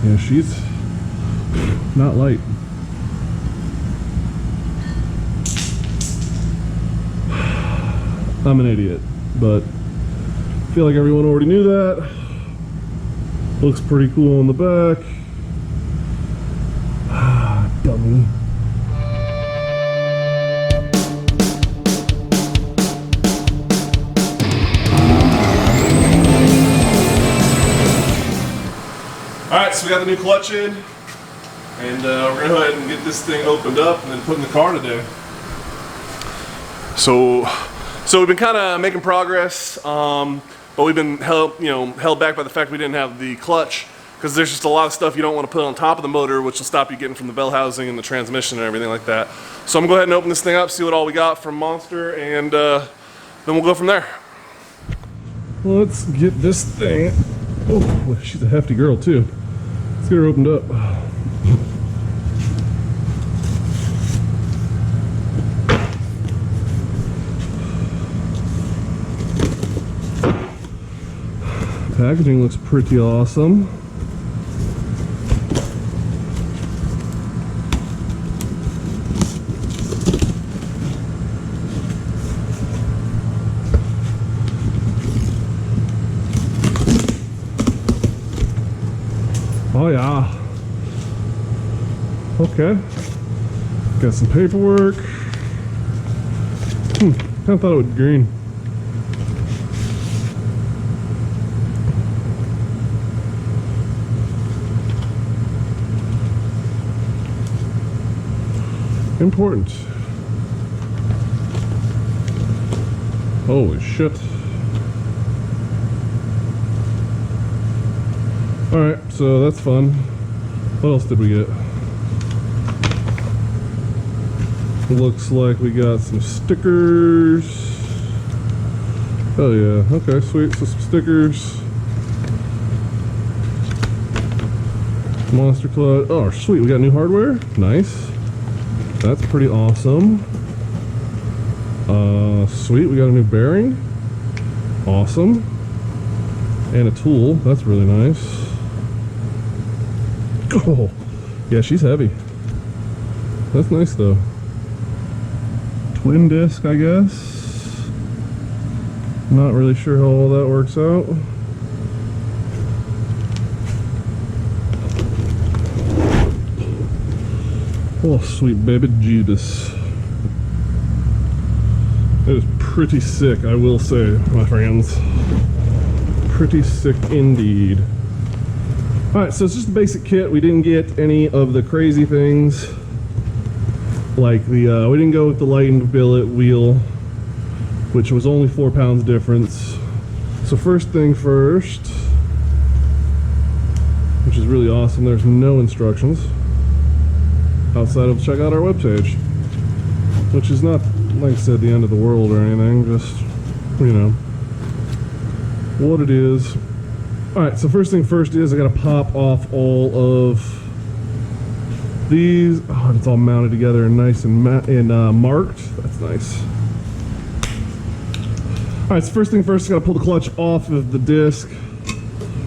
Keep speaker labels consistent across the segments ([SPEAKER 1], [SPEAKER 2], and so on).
[SPEAKER 1] Yeah, she's not light. I'm an idiot, but I feel like everyone already knew that. Looks pretty cool on the back. Dummy. Alright, so we got the new clutch in, and we're going to go ahead and get this thing opened up and then put in the car today. So we've been kind of making progress, but we've been held back by the fact we didn't have the clutch, because there's just a lot of stuff you don't want to put on top of the motor, which will stop you getting from the bell housing and the transmission and everything like that. So I'm going to go ahead and open this thing up, see what all we got from Monster, and then we'll go from there. Let's get this thing. Oh, she's a hefty girl too. Let's get her opened up. Packaging looks pretty awesome. Oh yeah. Okay. Got some paperwork. Kind of thought it would be green. Important. Holy shit. Alright, so that's fun. What else did we get? Looks like we got some stickers. Oh yeah, okay, sweet. So some stickers. Monster clutch. Oh, sweet, we got new hardware. Nice. That's pretty awesome. Sweet, we got a new bearing. Awesome. And a tool. That's really nice. Oh, yeah, she's heavy. That's nice though. Twin disc, I guess. Not really sure how all that works out. Oh, sweet baby Jesus. That is pretty sick, I will say, my friends. Pretty sick indeed. Alright, so it's just a basic kit. We didn't get any of the crazy things. Like the, we didn't go with the lightened billet wheel, which was only 4 pounds difference. So first thing first, which is really awesome, there's no instructions outside of check out our webpage, which is not, like I said, the end of the world or anything, just, you know, what it is. Alright, so first thing first is I gotta pop off all of these. Oh, it's all mounted together and nice and marked. That's nice. Alright, so first thing first, I gotta pull the clutch off of the disc,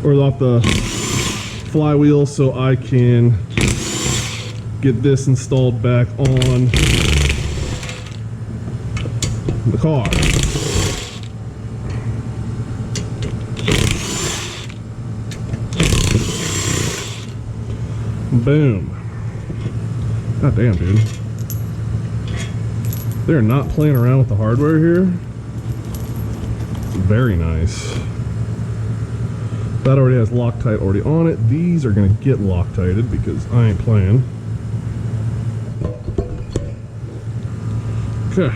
[SPEAKER 1] or off the flywheel, so I can get this installed back on the car. Boom. God damn, dude. They're not playing around with the hardware here. Very nice. That already has Loctite already on it. These are gonna get Loctited because I ain't playing. Okay.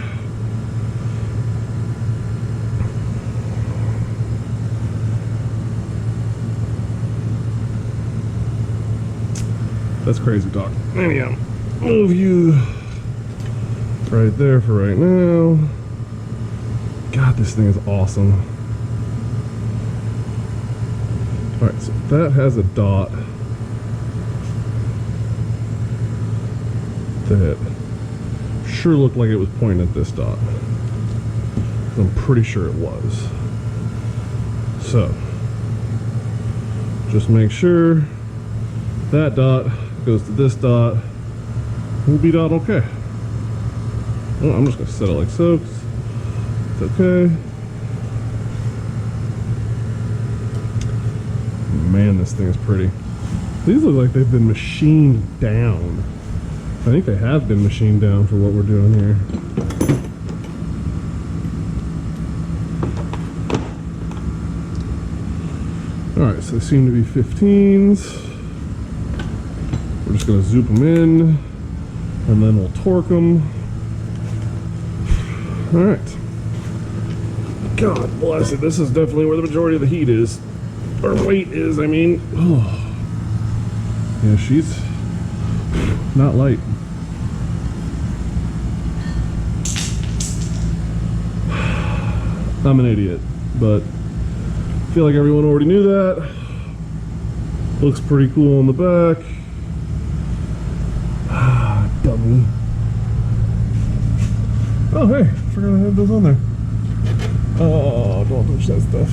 [SPEAKER 1] That's crazy talk. Anyhow, move you right there for right now. God, this thing is awesome. Alright, so that has a dot that sure looked like it was pointing at this dot. I'm pretty sure it was. So, just make sure That dot goes to this dot. We'll be dot okay. Well, I'm just gonna set it like so. It's okay. Man, this thing is pretty. These look like they've been machined down. I think they have been machined down for what we're doing here. Alright, so they seem to be 15s. We're just going to zoop them in, and then we'll torque them. Alright. God bless it, this is definitely where the majority of the heat is. Or weight is, I mean. Oh. Yeah, she's not light. I'm an idiot, but I feel like everyone already knew that. Looks pretty cool on the back. Ah, dummy. Oh, hey, I forgot I had those on there. Oh, don't touch that stuff.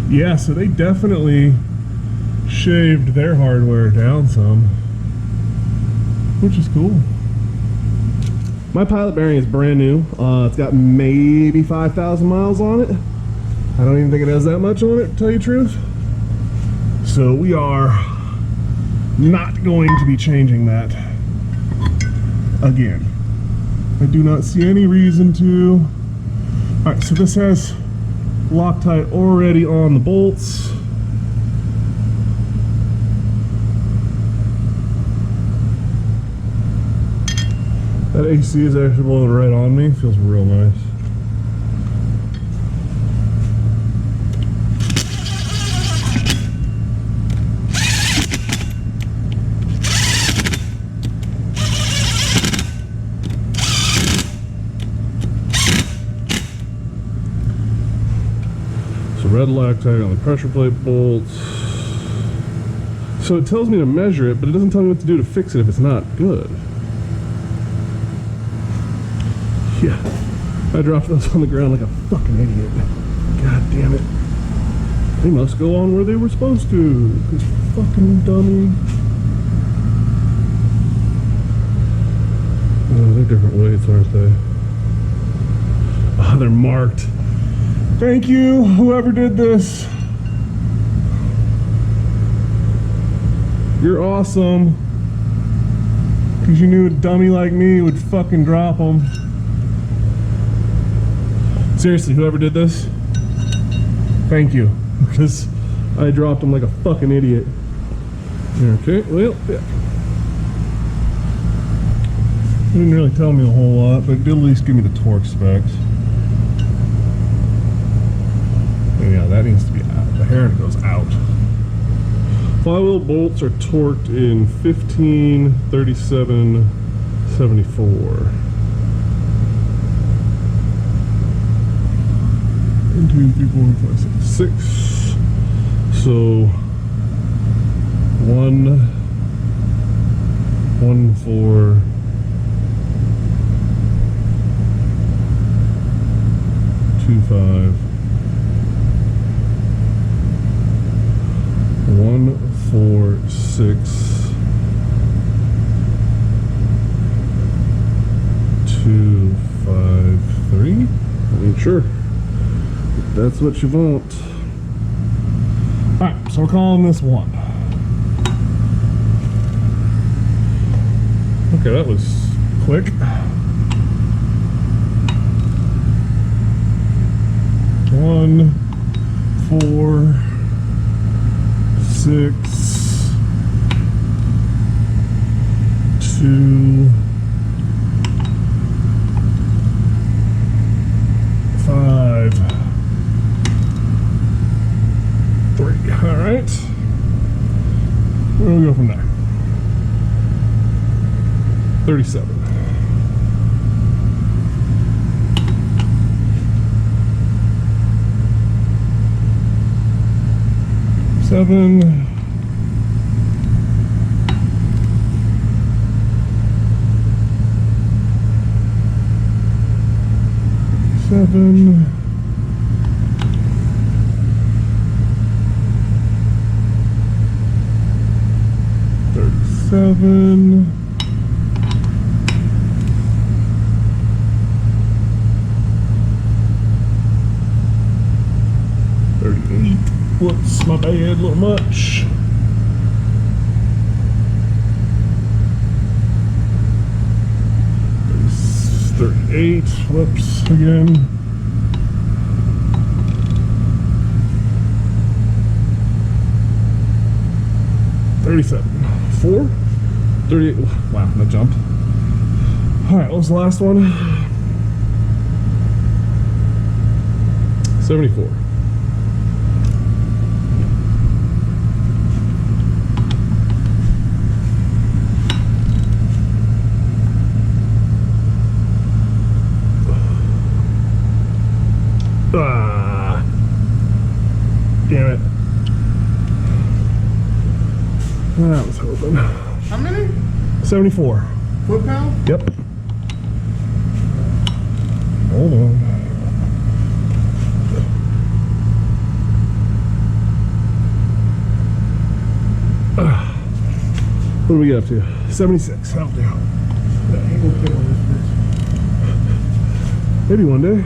[SPEAKER 1] Yeah, so they definitely shaved their hardware down some, which is cool. My pilot bearing is brand new. It's got maybe 5,000 miles on it. I don't even think it has that much on it, to tell you the truth. So we are not going to be changing that again. I do not see any reason to. All right, so this has Loctite already on the bolts. That AC is actually blowing right on me. Feels real nice. So red Loctite on the pressure plate bolts. So it tells me to measure it, but it doesn't tell me what to do to fix it if it's not good. Yeah, I dropped those on the ground like a fucking idiot. God damn it. They must go on where they were supposed to. This fucking dummy. Oh, they're different weights, aren't they? Oh, they're marked. Thank you, whoever did this. You're awesome. Because you knew a dummy like me would fucking drop them. Seriously, whoever did this, thank you, because I dropped him like a fucking idiot. Okay, well, yeah. It didn't really tell me a whole lot, but it did at least give me the torque specs. And yeah, that needs to be out. The hair goes out. Flywheel bolts are torqued in 15, 37, 74. 1, 2, 3, 4, 5, 6, 6. So 1, 4, 2, 5, 1, 4, 6, 2, 5, 3. I mean, sure. That's what you want. Alright, so we're calling this 1. Okay, that was quick. 1, 4, 6, 2, 5, 3. All right. Where do we go from there? 37. 7. 7. 37. 38. Whoops, my bad, a little much. 38. Whoops, again. 37. 4. 38. Wow, that jumped. Alright, what was the last one? 74. Ah, damn it. That was hoping.
[SPEAKER 2] How many?
[SPEAKER 1] 74.
[SPEAKER 2] Foot-pound?
[SPEAKER 1] Yep. Hold on. What do we get up to? 76. That'll do. Maybe one day.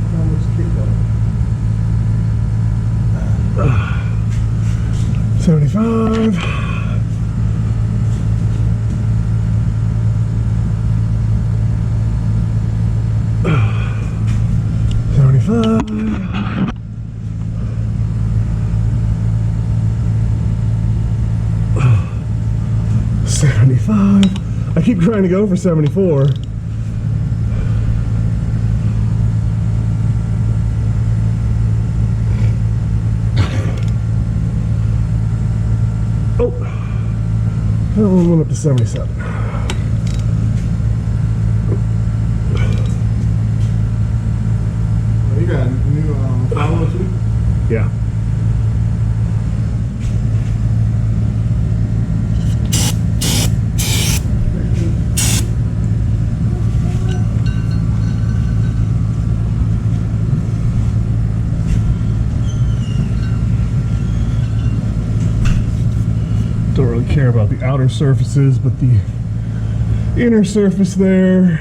[SPEAKER 2] How much kickball?
[SPEAKER 1] 75. 75. 75. I keep trying to go for 74. Oh, that one went up to 77.
[SPEAKER 2] You got a new follower too?
[SPEAKER 1] Yeah. Don't really care about the outer surfaces, but the inner surface there.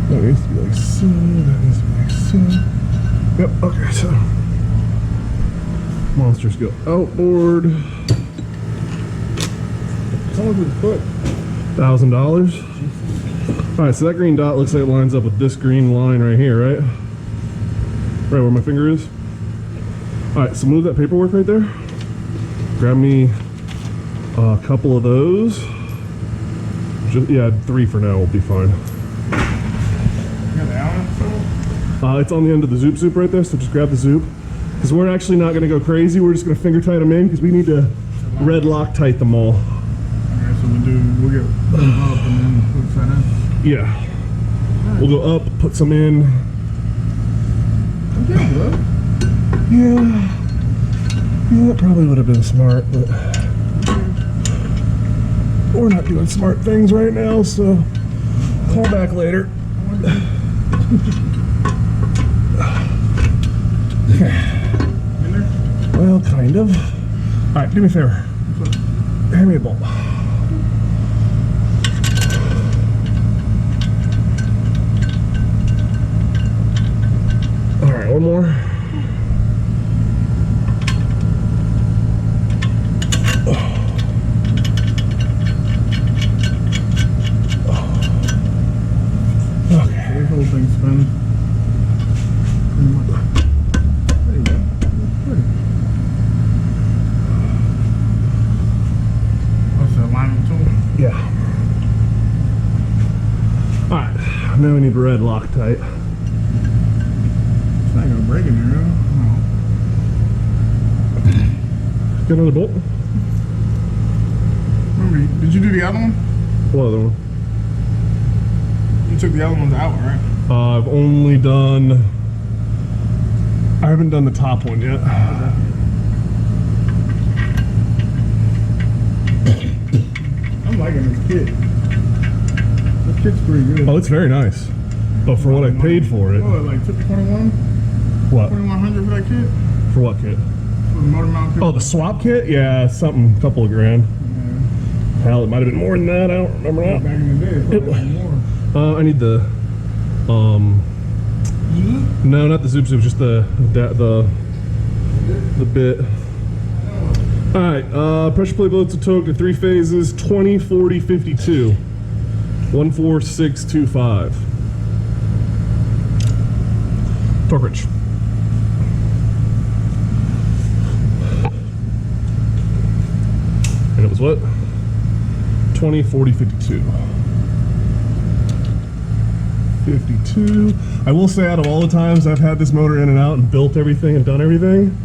[SPEAKER 1] That needs to be like so, that needs to be like so. Yep, okay, so monsters go outboard.
[SPEAKER 2] How much was the foot?
[SPEAKER 1] $1,000. Alright, so that green dot looks like it lines up with this green line right here, right? Right where my finger is. Alright, so move that paperwork right there. Grab me a couple of those. Just, yeah, 3 for now will be fine.
[SPEAKER 2] You got the Allen?
[SPEAKER 1] It's on the end of the zoop zoop right there, so just grab the zoop. Because we're actually not going to go crazy, we're just going to finger tight them in because we need to red Loctite them all.
[SPEAKER 2] Alright, so we'll get them up and then put that in.
[SPEAKER 1] Yeah. We'll go up, put some in.
[SPEAKER 2] Okay, good.
[SPEAKER 1] Yeah, that probably would have been smart, but we're not doing smart things right now, so call back later. Well, kind of. Alright, do me a favor. Hand me a ball. Alright, one more.
[SPEAKER 2] Whole thing spinning. Pretty much. There you go. Pretty. What's the alignment tool?
[SPEAKER 1] Yeah. Alright, now we need red Loctite.
[SPEAKER 2] It's not gonna break in there, huh?
[SPEAKER 1] Get another bolt?
[SPEAKER 2] Remember, did you do the other one?
[SPEAKER 1] What other one?
[SPEAKER 2] You took the other ones out, right?
[SPEAKER 1] I've only done... I haven't done the top one yet.
[SPEAKER 2] I'm liking this kit. This kit's pretty good.
[SPEAKER 1] Oh, it's very nice. Oh, for what I paid for it.
[SPEAKER 2] Oh, like 21?
[SPEAKER 1] What?
[SPEAKER 2] 2100 for that kit?
[SPEAKER 1] For what kit?
[SPEAKER 2] For the motor mount kit?
[SPEAKER 1] Oh, the swap kit? Yeah, something, couple of grand.
[SPEAKER 2] Yeah.
[SPEAKER 1] Hell, it might have been more than that. I don't remember now.
[SPEAKER 2] Back in the day, it probably more.
[SPEAKER 1] I need the, no, not the zoop zoop, just the bit. All right, pressure plate bolts are torqued to 3 phases, 20, 40, 52, 14625. Torque wrench. And it was what? 20, 40, 52. 52. I will say, out of all the times I've had this motor in and out and built everything and done everything,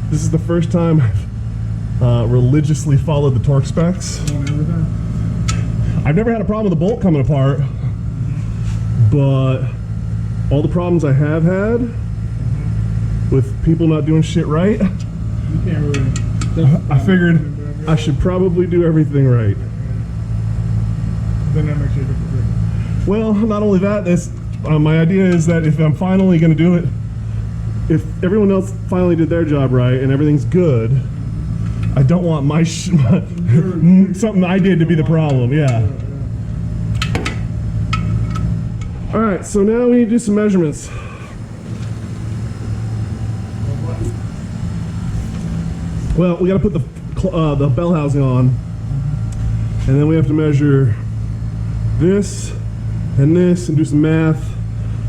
[SPEAKER 1] this is the first time I've religiously followed the torque specs. I've never had a problem with the bolt coming apart, but all the problems I have had with people not doing shit right,
[SPEAKER 2] You can't really.
[SPEAKER 1] I figured I should probably do everything right.
[SPEAKER 2] Then that makes you a different.
[SPEAKER 1] Well, not only that, my idea is that if I'm finally going to do it, if everyone else finally did their job right and everything's good, I don't want my something I did to be the problem. Yeah. All right, so now we need to do some measurements. Well, we got to put the bell housing on, and then we have to measure this and this and do some math,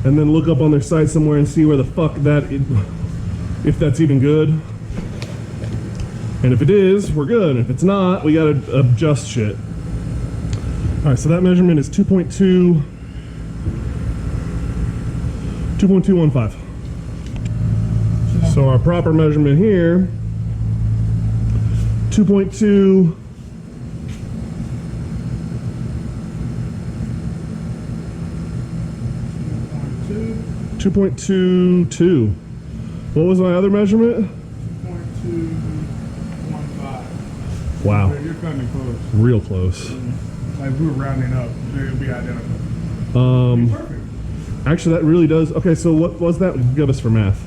[SPEAKER 1] and then look up on their site somewhere and see where the fuck if that's even good. And if it is, we're good. If it's not, we gotta adjust shit. All right, so that measurement is 2.215. So our proper measurement here, 2.2. 2.22. What was my other measurement?
[SPEAKER 2] 2.215.
[SPEAKER 1] Wow.
[SPEAKER 2] You're cutting it close.
[SPEAKER 1] Real close.
[SPEAKER 2] Like we were rounding up, it would be identical. Perfect.
[SPEAKER 1] Actually, that really does. Okay, so what was that? Give us for math.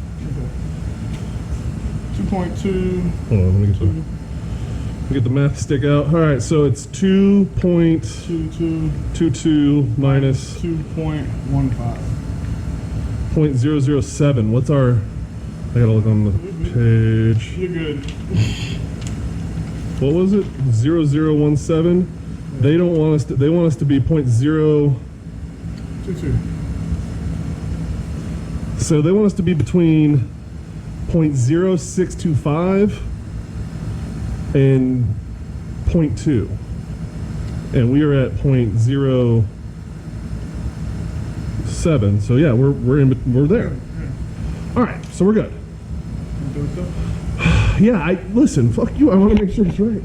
[SPEAKER 2] 2.2.
[SPEAKER 1] Hold on, let me get the math stick out. All right, so it's 2.22 minus
[SPEAKER 2] 2.15.
[SPEAKER 1] 0.007. What's our? I gotta look on the page.
[SPEAKER 2] You're good.
[SPEAKER 1] What was it? 0017. They don't want us to. They want us to be 0.0.
[SPEAKER 2] 22.
[SPEAKER 1] So they want us to be between 0.0625 and 0.2, and we are at 0.07. So yeah, we're there. All right, so we're good. Yeah, listen. Fuck you. I want to make sure it's right.